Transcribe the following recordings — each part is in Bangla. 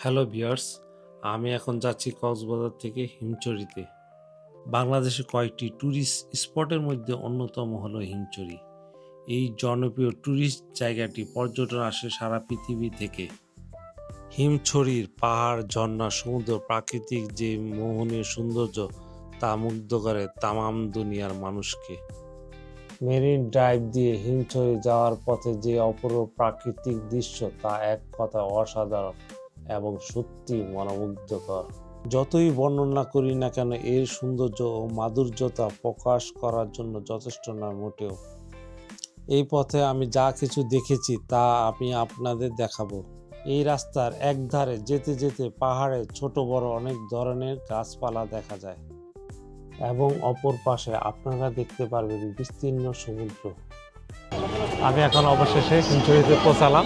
হ্যালো ভিউয়ার্স, আমি এখন যাচ্ছি কক্সবাজার থেকে হিমছড়িতে। বাংলাদেশে কয়েকটি ট্যুরিস্ট স্পটের মধ্যে অন্যতম হলো হিমছড়ি। এই জনপ্রিয় ট্যুরিস্ট জায়গাটি পর্যটন আসে সারা পৃথিবী থেকে। হিমছড়ির পাহাড়, ঝর্ণা, সমুদ্র, প্রাকৃতিক যে মোহনীয় সৌন্দর্য তা মুগ্ধ করে তামাম দুনিয়ার মানুষকে। মেরিন ড্রাইভ দিয়ে হিমছড়ি যাওয়ার পথে যে অপূর্ব প্রাকৃতিক দৃশ্য তা এক কথা অসাধারণ এবং সত্যি মনোমুগ্ধকর। যতই বর্ণনা করি না কেন এর সৌন্দর্য ও মাধুর্যতা প্রকাশ করার জন্য যথেষ্ট নয় মোটেও। এই পথে আমি যা কিছু দেখেছি তা আমি আপনাদের দেখাবো। এই রাস্তার একধারে যেতে যেতে পাহাড়ে ছোট বড় অনেক ধরনের গাছপালা দেখা যায় এবং অপর পাশে আপনারা দেখতে পারবেন বিস্তীর্ণ সমুদ্র। আমি এখন অবশেষে হিমছড়িতে পৌঁছালাম।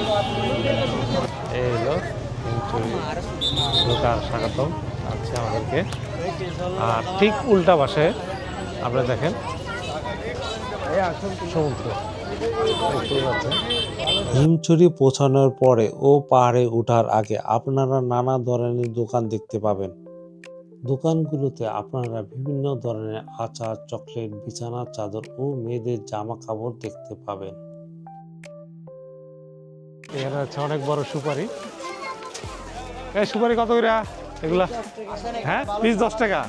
এই হলো হিমছড়ি লোকার স্বাগতম আছে আমাদেরকে। আর ঠিক উল্টা পাশে আপনারা দেখেন সমুদ্র। হিমছড়ি পৌঁছানোর পরে ও পাহাড়ে ওঠার আগে আপনারা নানা ধরনের দোকান দেখতে পাবেন। দোকানগুলোতে আপনারা বিভিন্ন ধরনের আচার, চকলেট, বিছানার চাদর ও মেয়েদের জামা কাপড় দেখতে পাবেন। এখানে আছে অনেক বড় সুপারি। এই সুপারি কত করে এগুলা? হ্যাঁ, পিস 10 টাকা,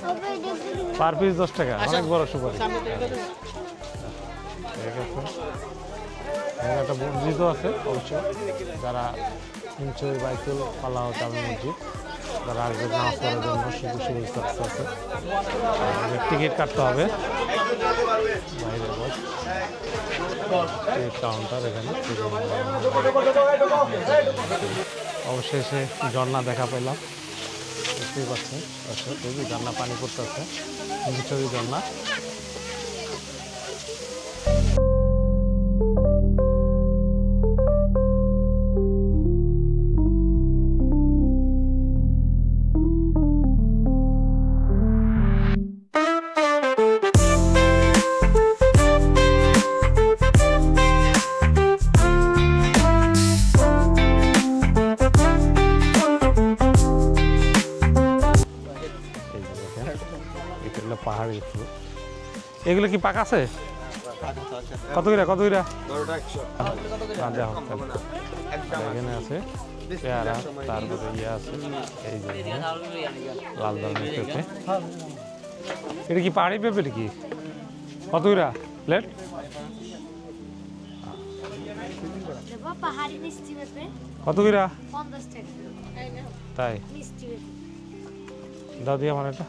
পার পিস 10 টাকা। অনেক বড় সুপারি। একটা মসজিদও আছে অবশ্য, যারা হিমছড়ি বাইতুল পালাহ জামে মসজিদ, যারা আসবে নামাজ পড়ার জন্য সুব্যবস্থা আছে। টিকিট কাটতে হবে বাইরে বস কাউন্টার। এখানে অবশেষে ঝর্ণা দেখা পেলাম। বুঝতেই পারছেন ঝর্ণা পানি পড়তেছে, হিমছড়ি ঝর্ণা। পাহাড়ি ফুল এগুলো কি পাকা আছে? কত করে এখানে আছে পেয়ারা, তারপরে ইয়ে আছে এই যে লাল ধরনের পেঁপে। এটা কি পাহাড়ি পেঁপে কি? কত করে প্লেট? কত করে? তাই দাও দিয়ে আমার এটা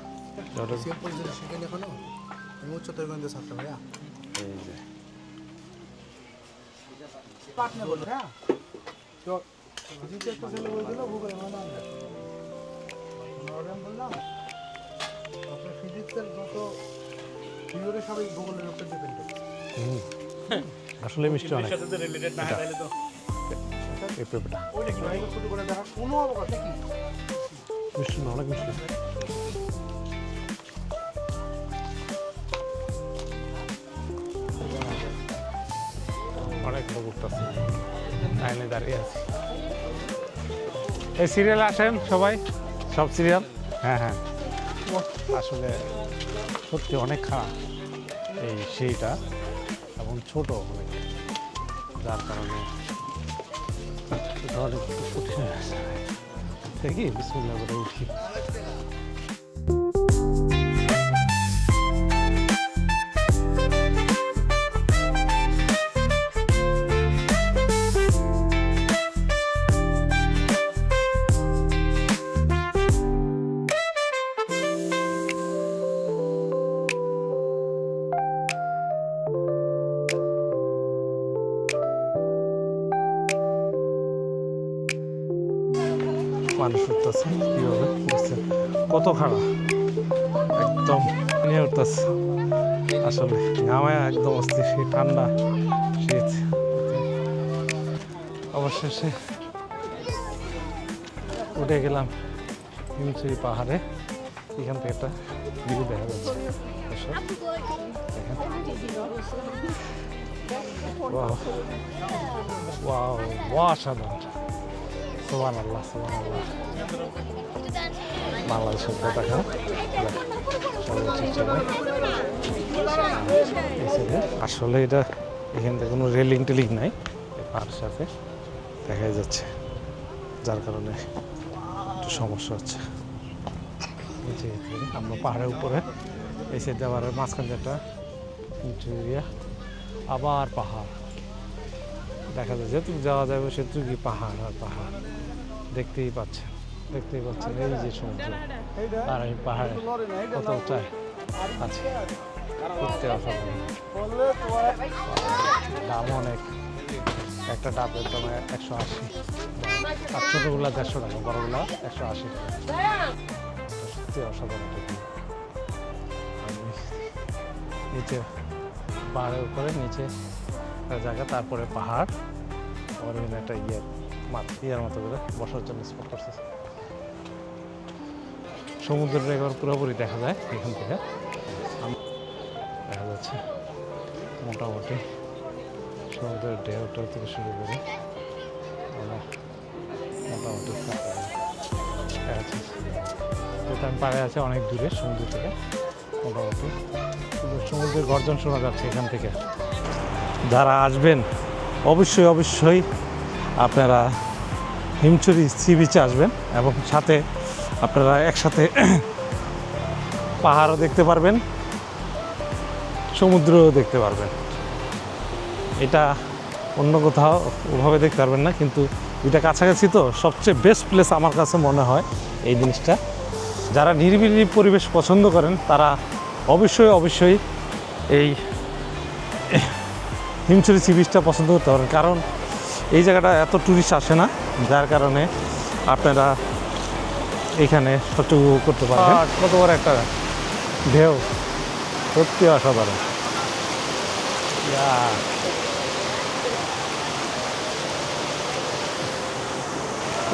আসলে মিষ্টি অনেক। মিষ্টি না, অনেক মিষ্টি। অনেক লোক উঠতেছে, লাইনে দাঁড়িয়ে আছে। এই সিরিয়াল আসেন সবাই, সব সিরিয়াল। হ্যাঁ হ্যাঁ, আসলে সত্যি অনেক খারাপ এই সেইটা এবং ছোট অনেক, যার কারণে অনেক কঠিন হয়ে গেছে। দেখি বিসমিল্লাহ করে উঠি। মানুষ উঠতেছে কীভাবে বুঝছেন, কত খারাপ একদম নিয়ে উঠতেছে। আসলে ঘামায় একদম অস্থির, সেই ঠান্ডা শীত। অবশেষে উঠে গেলাম হিমছড়ি পাহাড়ে। এখান থেকে একটা ভিউ দেখা যাচ্ছে। অসাধারণ। সুবহানাল্লাহ সুবহানাল্লাহ। বাংলাদেশের পতাকা আসলে এটা এখান থেকে কোনো রেলিং টেলিং নাই, পাহাড়ের সাথে দেখা যাচ্ছে, যার কারণে একটু সমস্যা হচ্ছে। আমরা পাহাড়ের উপরে এসে দেওয়ার মাঝখান একটা এরিয়া, আবার পাহাড় দেখা যায়, যেটুকু যাওয়া যাবে সেটুকুই পাহাড় আর পাহাড় দেখতেই পাচ্ছেন এই যে সমুদ্র আর এই পাহাড়ে কত উঁচায় আছে, দেখতে অসাধারণ। দাম অনেক, একটা ডাবের দাম 180, আর ছোটোগুলা 150 টাকা, বড়গুলা 180 টাকা। সত্যি অসাধারণ। নিচে পাহাড়ের উপরে নিচে একটা জায়গা, তারপরে পাহাড়, আর এখানে একটা ইয়ার মতো করে বসার জন্য স্পট করছে। সমুদ্রটা এবার পুরোপুরি দেখা যায় এখান থেকে, দেখা যাচ্ছে মোটামুটি সমুদ্রের ঢেউটা থেকে শুরু করে মোটামুটি দেখা যাচ্ছে। যেটা আমি পাড়ে আছে অনেক দূরে সমুদ্র থেকে, মোটামুটি সমুদ্রের গর্জন শোনা যাচ্ছে এখান থেকে। যারা আসবেন অবশ্যই আপনারা হিমছড়ি সি বিচে আসবেন, এবং সাথে আপনারা একসাথে পাহাড়ও দেখতে পারবেন, সমুদ্রও দেখতে পারবেন। এটা অন্য কোথাও ওভাবে দেখতে পারবেন না, কিন্তু এটা কাছাকাছি তো সবচেয়ে বেস্ট প্লেস আমার কাছে মনে হয় এই জিনিসটা। যারা নিরিবিলি পরিবেশ পছন্দ করেন তারা অবশ্যই এই হিমছড়ি সি বিচটা পছন্দ করতে পারেন, কারণ এই জায়গাটা এত টুরিস্ট আসে না, যার কারণে আপনারা এখানে সবচেয়ে উপভোগ করতে পারবেন। কত বড় একটা ঢেউ, সত্যি অসাধারণ।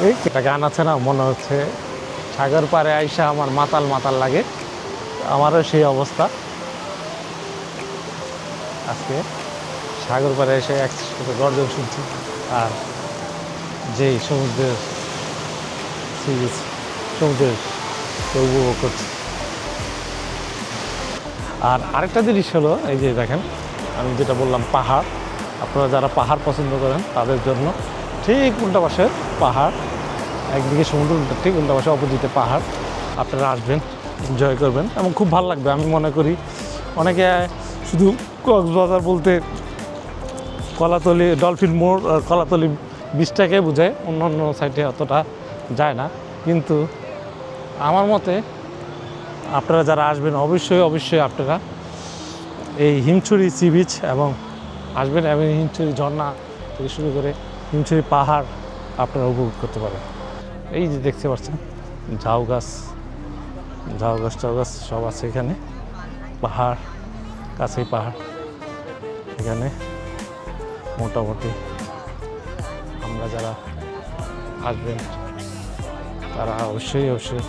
এই একটা গান আছে না, মনে হচ্ছে সাগর পাড়ে আইসা আমার মাতাল লাগে, আমারও সেই অবস্থা। আজকে সাগর পাড়ে এসে একসাথে গর্জন শুনছি, আর যেই সমুদ্রের সি বিচ, সমুদ্রের উপভোগ করছি। আর আরেকটা জিনিস হলো, এই যে দেখেন আমি যেটা বললাম পাহাড়, আপনারা যারা পাহাড় পছন্দ করেন তাদের জন্য ঠিক উল্টা পাশে পাহাড়, একদিকে সমুদ্র, ঠিক উল্টা পাশে অপোজিটে পাহাড়। আপনারা আসবেন, এনজয় করবেন এবং খুব ভালো লাগবে। আমি মনে করি অনেকে শুধু কক্সবাজার বলতে কলাতলি, ডলফিন মোড় আর কলাতলি বিচটাকে বোঝায়, অন্য সাইডে অতটা যায় না। কিন্তু আমার মতে আপনারা যারা আসবেন অবশ্যই আপনারা এই হিমছড়ি সি বিচ এবং আসবেন, এবং হিমছড়ি ঝর্ণা থেকে শুরু করে হিমছড়ি পাহাড় আপনারা উপভোগ করতে পারেন। এই যে দেখতে পাচ্ছেন ঝাউ গাছ সব আছে এখানে, পাহাড় কাছেই পাহাড়। এখানে মোটামুটি আমরা যারা আসবেন তারা অবশ্যই আসবেন।